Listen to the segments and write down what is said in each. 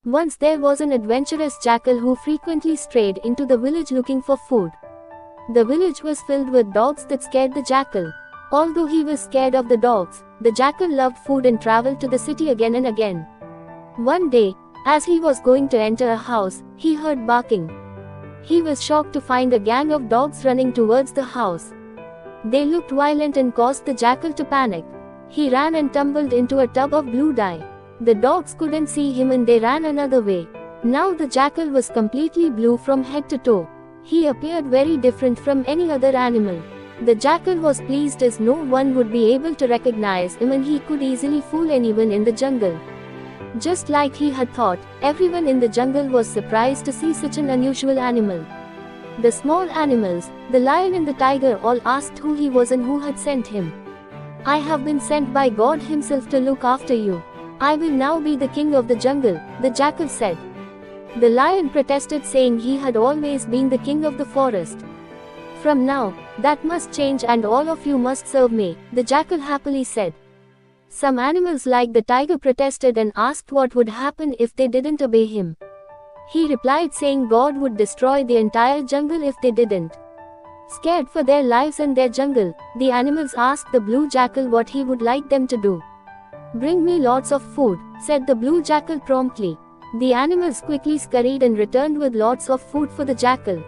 Once there was an adventurous jackal who frequently strayed into the village looking for food. The village was filled with dogs that scared the jackal. Although he was scared of the dogs, the jackal loved food and traveled to the city again and again. One day, as he was going to enter a house, he heard barking. He was shocked to find a gang of dogs running towards the house. They looked violent and caused the jackal to panic. He ran and tumbled into a tub of blue dye. The dogs couldn't see him and they ran another way. Now the jackal was completely blue from head to toe. He appeared very different from any other animal. The jackal was pleased as no one would be able to recognize him and he could easily fool anyone in the jungle. Just like he had thought, everyone in the jungle was surprised to see such an unusual animal. The small animals, the lion and the tiger, all asked who he was and who had sent him. "I have been sent by God himself to look after you. I will now be the king of the jungle," the jackal said. The lion protested, saying he had always been the king of the forest. "From now, that must change and all of you must serve me," the jackal happily said. Some animals like the tiger protested and asked what would happen if they didn't obey him. He replied saying God would destroy the entire jungle if they didn't. Scared for their lives and their jungle, the animals asked the blue jackal what he would like them to do. "Bring me lots of food," said the blue jackal promptly. The animals quickly scurried and returned with lots of food for the jackal.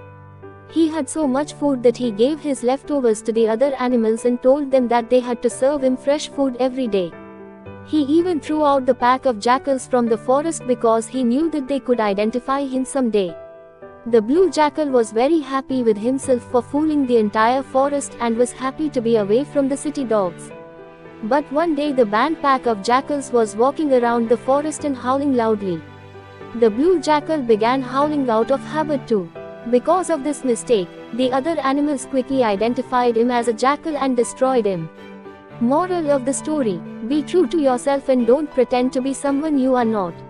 He had so much food that he gave his leftovers to the other animals and told them that they had to serve him fresh food every day. He even threw out the pack of jackals from the forest because he knew that they could identify him someday. The blue jackal was very happy with himself for fooling the entire forest and was happy to be away from the city dogs. But one day the band pack of jackals was walking around the forest and howling loudly. The blue jackal began howling out of habit too. Because of this mistake, the other animals quickly identified him as a jackal and destroyed him. Moral of the story: be true to yourself and don't pretend to be someone you are not.